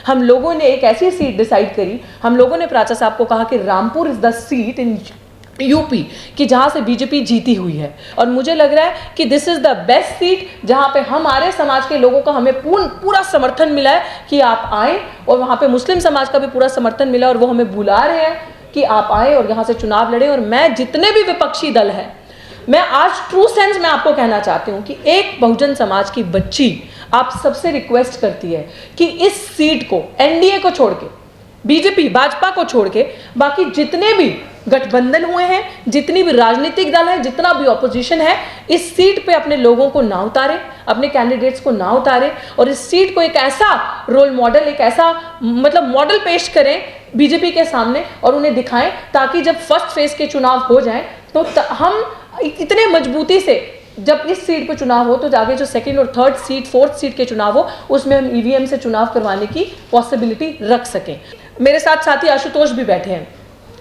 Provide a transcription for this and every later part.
हम लोगों ने एक ऐसी सीट डिसाइड करी, हम लोगों ने प्राचा साहब को कहा कि Rampur is the seat in UP कि जहां से बीजेपी जीती हुई है, और मुझे लग रहा है कि this is the best seat जहां पे हमारे समाज के लोगों का हमें पूरा समर्थन मिला है कि आप आए, और वहां पे मुस्लिम समाज का भी पूरा समर्थन मिला, और वो हमें बुला रहे हैं कि आप आए और यहाँ से चुनाव लड़े। और मैं जितने भी विपक्षी दल हैं, मैं आज ट्रू सेंस में आपको कहना चाहती हूँ कि एक बहुजन समाज की बच्ची आप सबसे रिक्वेस्ट करती है कि इस सीट को एनडीए को छोड़ के, बीजेपी भाजपा को छोड़ के, बाकी जितने भी गठबंधन हुए हैं, जितनी भी राजनीतिक दल है, जितना भी ऑपोजिशन है, इस सीट पे अपने लोगों को ना उतारे, अपने कैंडिडेट्स को ना उतारे, और इस सीट को एक ऐसा रोल मॉडल, एक ऐसा मतलब मॉडल पेश करें बीजेपी के सामने और उन्हें दिखाएं, ताकि जब फर्स्ट फेज के चुनाव हो जाएं तो हम इतने मजबूती से जब इस सीट पर चुनाव हो तो जाके जो सेकंड और थर्ड सीट, फोर्थ सीट के चुनाव हो, उसमें हम ईवीएम से चुनाव करवाने की पॉसिबिलिटी रख सकें। मेरे साथ साथी आशुतोष भी बैठे हैं।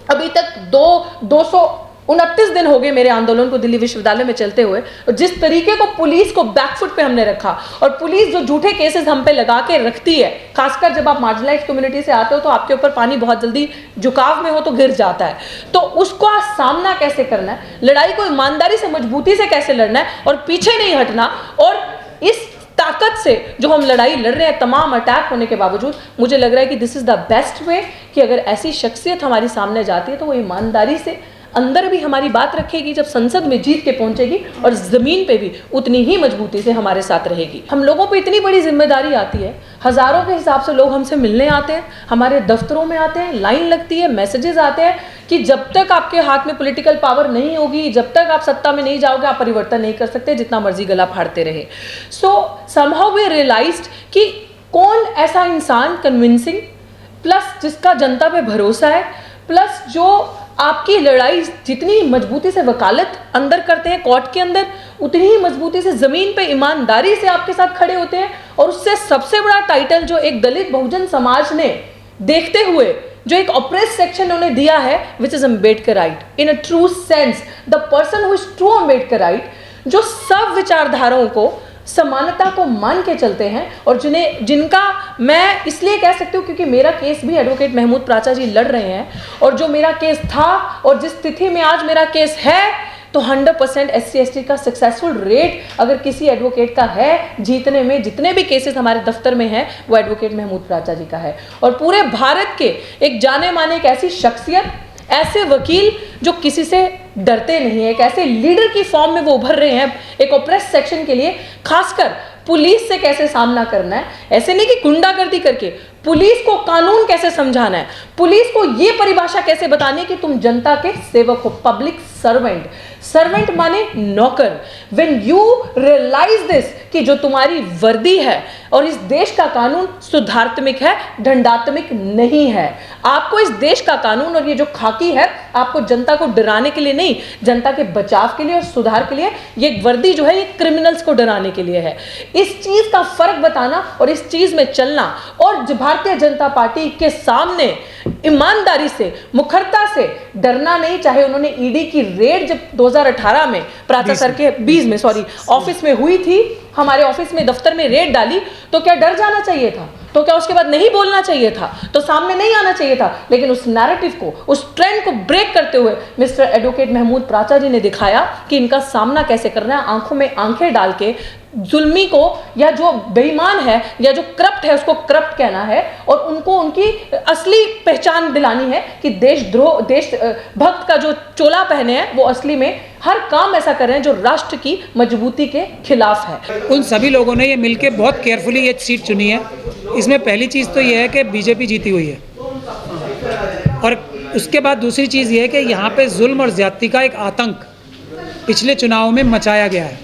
अभी तक 229 दिन हो गए मेरे आंदोलन को दिल्ली विश्वविद्यालय में चलते हुए, और जिस तरीके को पुलिस को बैकफुट पे हमने रखा, और पुलिस जो झूठे केसेस हम पे लगा के रखती है, खासकर जब आप मार्जिनलाइज्ड कम्युनिटी से आते हो तो आपके ऊपर पानी बहुत जल्दी झुकाव में हो तो गिर जाता है, तो उसका सामना कैसे करना है, लड़ाई को ईमानदारी से, मजबूती से कैसे लड़ना है और पीछे नहीं हटना, और इस ताकत से जो हम लड़ाई लड़ रहे हैं तमाम अटैक होने के बावजूद, मुझे लग रहा है कि this is the best way कि अगर ऐसी शख्सियत हमारी सामने जाती है तो वो ईमानदारी से अंदर भी हमारी बात रखेगी, जब संसद में जीत के पहुंचेगी, और जमीन पे भी उतनी ही मजबूती से हमारे साथ रहेगी। हम लोगों पे इतनी बड़ी जिम्मेदारी आती है, हजारों के हिसाब से लोग हमसे मिलने आते हैं, हमारे दफ्तरों में आते हैं, लाइन लगती है, मैसेजेस आते हैं कि जब तक आपके हाथ में पॉलिटिकल पावर नहीं होगी, जब तक आप सत्ता में नहीं जाओगे, आप परिवर्तन नहीं कर सकते, जितना मर्जी गला फाड़ते रहे। सो समहाउ वी रियलाइज्ड कि कौन ऐसा इंसान कन्विंसिंग, प्लस जिसका जनता पे भरोसा है, प्लस जो आपकी लड़ाई जितनी मजबूती से वकालत अंदर करते हैं कोर्ट के अंदर, उतनी ही मजबूती से जमीन पे ईमानदारी से आपके साथ खड़े होते हैं। और उससे सबसे बड़ा टाइटल जो एक दलित बहुजन समाज ने देखते हुए जो एक ऑप्रेस सेक्शन उन्हें दिया है, which is Ambedkarite in a true sense, the person who is true Ambedkarite, जो सब विचारधाराओं को, समानता को मान के चलते हैं, और जिनका मैं इसलिए कह सकती हूँ क्योंकि मेरा केस भी एडवोकेट महमूद प्राचा जी लड़ रहे हैं, और जो मेरा केस था और जिस स्थिति में आज मेरा केस है, तो 100% SC/ST का सक्सेसफुल रेट अगर किसी एडवोकेट का है जीतने में, जितने भी केसेस हमारे दफ्तर में हैं, वो एडवोकेट महमूद प्राचा जी का है। और पूरे भारत के एक जाने माने एक ऐसी शख्सियत, ऐसे वकील जो किसी से डरते नहीं है, एक ऐसे लीडर की फॉर्म में वो उभर रहे हैं एक ऑप्रेस सेक्शन के लिए, खासकर पुलिस से कैसे सामना करना है, ऐसे नहीं कि गुंडागर्दी करके, पुलिस को कानून कैसे समझाना है, पुलिस को ये परिभाषा कैसे बतानी है कि तुम जनता के सेवक हो, पब्लिक सर्वेंट। सर्वेंट माने नौकर। व्हेन यू रियलाइज दिस कि जो तुम्हारी वर्दी है और इस देश का कानून सुधारात्मक है, दंडात्मक नहीं है। आपको इस देश का कानून और ये जो खाकी है, आपको जनता को डराने के लिए नहीं, जनता के बचाव के लिए और सुधार के लिए। ये वर्दी जो है ये क्रिमिनल्स को डराने के लिए है। इस चीज का फर्क बताना और इस चीज में चलना, और भारतीय जनता पार्टी के सामने ईमानदारी से, मुखरता से डरना नहीं। चाहे उन्होंने ईडी की रेड जब 2018 में प्राचा सर के 20 में सॉरी ऑफिस में हुई थी, हमारे ऑफिस में दफ्तर में रेड डाली, तो क्या डर जाना चाहिए था? तो क्या उसके बाद नहीं बोलना चाहिए था? तो सामने नहीं आना चाहिए था? लेकिन उस नैरेटिव को, उस ट्रेंड को ब्रेक करते हुए मिस्टर एडवोकेट महमूद प्राचा जी ने दिखाया कि इनका सामना कैसे करना है, आंखों में आंखें डाल के जुल्मी को, या जो बेईमान है या जो करप्ट है उसको करप्ट कहना है, और उनको उनकी असली पहचान दिलानी है कि देशद्रोह, देश भक्त का जो चोला पहने हैं वो असली में हर काम ऐसा कर रहे हैं जो राष्ट्र की मजबूती के खिलाफ है। उन सभी लोगों ने ये मिलकर बहुत केयरफुली ये सीट चुनी है। इसमें पहली चीज़ तो ये है कि बीजेपी जीती हुई है, और उसके बाद दूसरी चीज़ ये है कि यहाँ पे जुल्म और ज्यादती का एक आतंक पिछले चुनाव में मचाया गया है।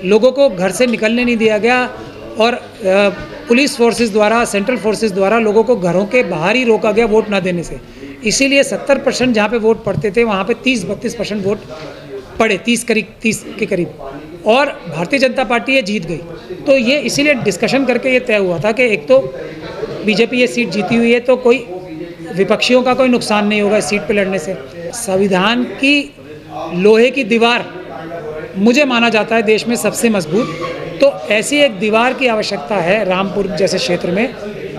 लोगों को घर से निकलने नहीं दिया गया, और पुलिस फोर्सेस द्वारा, सेंट्रल फोर्सेस द्वारा लोगों को घरों के बाहर ही रोका गया वोट ना देने से। इसीलिए 70% जहाँ पे वोट पड़ते थे वहाँ पे 30-32% वोट पड़े, 30 के करीब, और भारतीय जनता पार्टी ये जीत गई। तो ये इसीलिए डिस्कशन करके ये तय हुआ था कि एक तो बीजेपी ये सीट जीती हुई है तो कोई विपक्षियों का कोई नुकसान नहीं होगा इस सीट पे लड़ने से। संविधान की लोहे की दीवार मुझे माना जाता है देश में सबसे मजबूत, तो ऐसी एक दीवार की आवश्यकता है रामपुर जैसे क्षेत्र में,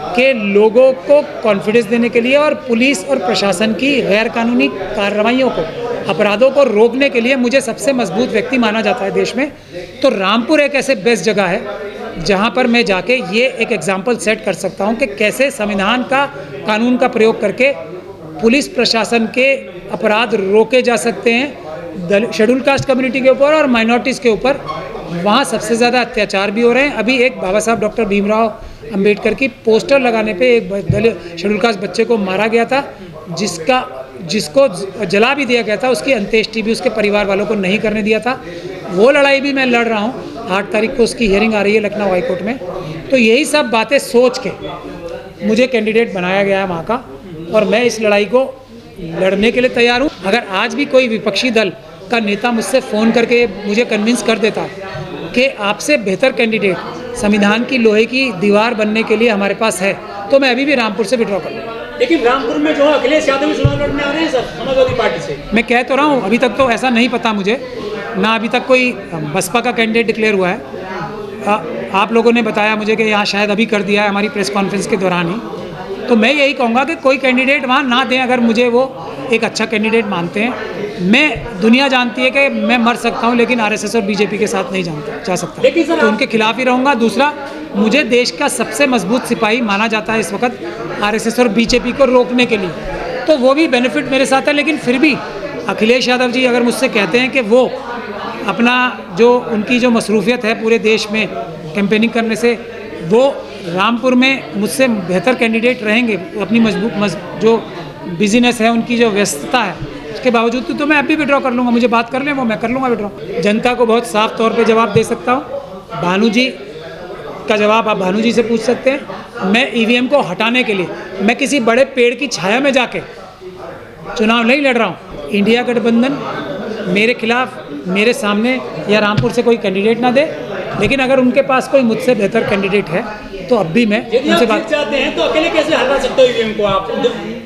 कि लोगों को कॉन्फिडेंस देने के लिए और पुलिस और प्रशासन की गैर कानूनी कार्रवाइयों को, अपराधों को रोकने के लिए मुझे सबसे मजबूत व्यक्ति माना जाता है देश में। तो रामपुर एक ऐसे बेस्ट जगह है जहाँ पर मैं जाके ये एक एग्जाम्पल सेट कर सकता हूँ कि कैसे संविधान का, कानून का प्रयोग करके पुलिस प्रशासन के अपराध रोके जा सकते हैं शेड्यूल कास्ट कम्युनिटी के ऊपर और माइनॉरिटीज़ के ऊपर। वहाँ सबसे ज़्यादा अत्याचार भी हो रहे हैं। अभी एक बाबा साहब डॉक्टर भीमराव अंबेडकर की पोस्टर लगाने पे एक शेड्यूल कास्ट बच्चे को मारा गया था, जिसको जला भी दिया गया था। उसकी अंत्येष्टि भी उसके परिवार वालों को नहीं करने दिया था। वो लड़ाई भी मैं लड़ रहा हूँ। 8 तारीख को उसकी हियरिंग आ रही है लखनऊ हाईकोर्ट में। तो यही सब बातें सोच के मुझे कैंडिडेट बनाया गया है वहाँ का, और मैं इस लड़ाई को लड़ने के लिए तैयार हूँ। अगर आज भी कोई विपक्षी दल का नेता मुझसे फ़ोन करके मुझे कन्विंस कर देता कि आपसे बेहतर कैंडिडेट संविधान की लोहे की दीवार बनने के लिए हमारे पास है, तो मैं अभी भी रामपुर से विड्रॉ कर लूँगा। लेकिन रामपुर में जो अखिलेश यादव चुनाव लड़ने आ रहे हैं सर समाजवादी पार्टी से। मैं कह तो रहा हूँ, अभी तक तो ऐसा नहीं पता मुझे, ना अभी तक कोई बसपा का कैंडिडेट डिक्लेयर हुआ है। आप लोगों ने बताया मुझे कि यहाँ शायद अभी कर दिया है हमारी प्रेस कॉन्फ्रेंस के दौरान ही। तो मैं यही कहूँगा कि कोई कैंडिडेट वहाँ ना दें अगर मुझे वो एक अच्छा कैंडिडेट मानते हैं। मैं, दुनिया जानती है कि मैं मर सकता हूँ लेकिन आरएसएस और बीजेपी के साथ नहीं जा सकता, तो उनके खिलाफ ही रहूँगा। दूसरा, मुझे देश का सबसे मजबूत सिपाही माना जाता है इस वक्त आरएसएस और बीजेपी को रोकने के लिए, तो वो भी बेनिफिट मेरे साथ है। लेकिन फिर भी अखिलेश यादव जी अगर मुझसे कहते हैं कि वो अपना जो उनकी जो मसरूफियत है पूरे देश में कैंपेनिंग करने से, वो रामपुर में मुझसे बेहतर कैंडिडेट रहेंगे, अपनी जो बिजनेस है उनकी जो व्यस्तता है उसके बावजूद, तो मैं अभी विड्रॉ कर लूँगा। मुझे बात कर लें वो, मैं कर लूँगा विड्रॉ। जनता को बहुत साफ तौर पे जवाब दे सकता हूँ। भानु जी का जवाब आप भानु जी से पूछ सकते हैं। मैं ईवीएम को हटाने के लिए मैं किसी बड़े पेड़ की छाया में जाके चुनाव नहीं लड़ रहा हूँ। इंडिया गठबंधन मेरे खिलाफ, मेरे सामने या रामपुर से कोई कैंडिडेट ना दे, लेकिन अगर उनके पास कोई मुझसे बेहतर कैंडिडेट है तो अब भी मैं उनसे बात चाहते हैं तो अकेले कैसे हरा सकते हो ईवीएम को आप?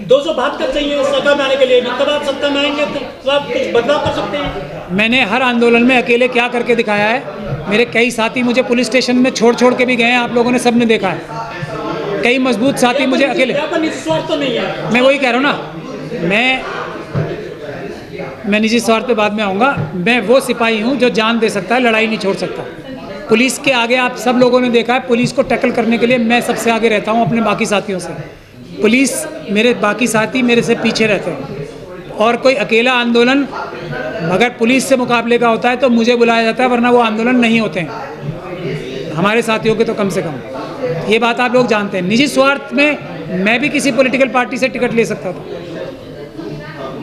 272 चाहिए सत्ता में आने के लिए, तब आप सत्ता में आएंगे तो आप कुछ बदलाव कर सकते हैं। मैंने हर आंदोलन में अकेले क्या करके दिखाया है। मेरे कई साथी मुझे पुलिस स्टेशन में छोड़ के भी गए हैं, आप लोगों ने सबने देखा है। कई मजबूत साथी मुझे अकेले, स्वार्थ तो नहीं है। मैं वही कह रहा हूँ ना, मैं निजी स्वार्थ पे बाद में आऊँगा। मैं वो सिपाही हूँ जो जान दे सकता है, लड़ाई नहीं छोड़ सकता। पुलिस के आगे आप सब लोगों ने देखा है, पुलिस को टैकल करने के लिए मैं सबसे आगे रहता हूँ अपने बाकी साथियों से। पुलिस, मेरे बाकी साथी मेरे से पीछे रहते हैं। और कोई अकेला आंदोलन अगर पुलिस से मुकाबले का होता है तो मुझे बुलाया जाता है, वरना वो आंदोलन नहीं होते हैं हमारे साथियों के, तो कम से कम ये बात आप लोग जानते हैं। निजी स्वार्थ में मैं भी किसी पॉलिटिकल पार्टी से टिकट ले सकता था,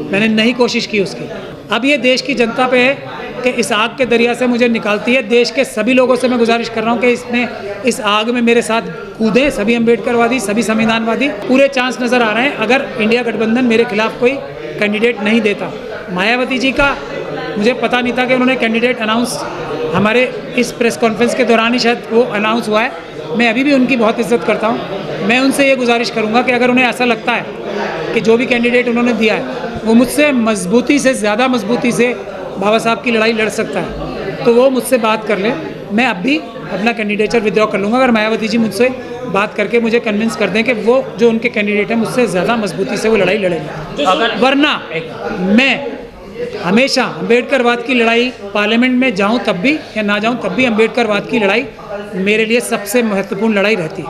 मैंने नहीं कोशिश की उसकी। अब ये देश की जनता पे है कि इस आग के दरिया से मुझे निकालती है। देश के सभी लोगों से मैं गुजारिश कर रहा हूँ कि इस आग में मेरे साथ कूदें। सभी अम्बेडकरवादी, सभी संविधानवादी, पूरे चांस नज़र आ रहे हैं अगर इंडिया गठबंधन मेरे खिलाफ कोई कैंडिडेट नहीं देता। मायावती जी का मुझे पता नहीं था कि उन्होंने कैंडिडेट अनाउंस, हमारे इस प्रेस कॉन्फ्रेंस के दौरान ही शायद वो अनाउंस हुआ है। मैं अभी भी उनकी बहुत इज्जत करता हूँ। मैं उनसे ये गुजारिश करूँगा कि अगर उन्हें ऐसा लगता है कि जो भी कैंडिडेट उन्होंने दिया है वो मुझसे मजबूती से, ज़्यादा मजबूती से बाबा साहब की लड़ाई लड़ सकता है, तो वो मुझसे बात कर ले। मैं अब भी अपना कैंडिडेचर विड्रॉ कर लूँगा अगर मायावती जी मुझसे बात करके मुझे कन्विंस कर दें कि वो जो उनके कैंडिडेट हैं मुझसे ज़्यादा मजबूती से वो लड़ाई लड़ेंगे। वरना मैं हमेशा अम्बेडकरवाद की लड़ाई, पार्लियामेंट में जाऊँ तब भी या ना जाऊँ तब भी अम्बेडकरवाद की लड़ाई मेरे लिए सबसे महत्वपूर्ण लड़ाई रहती है।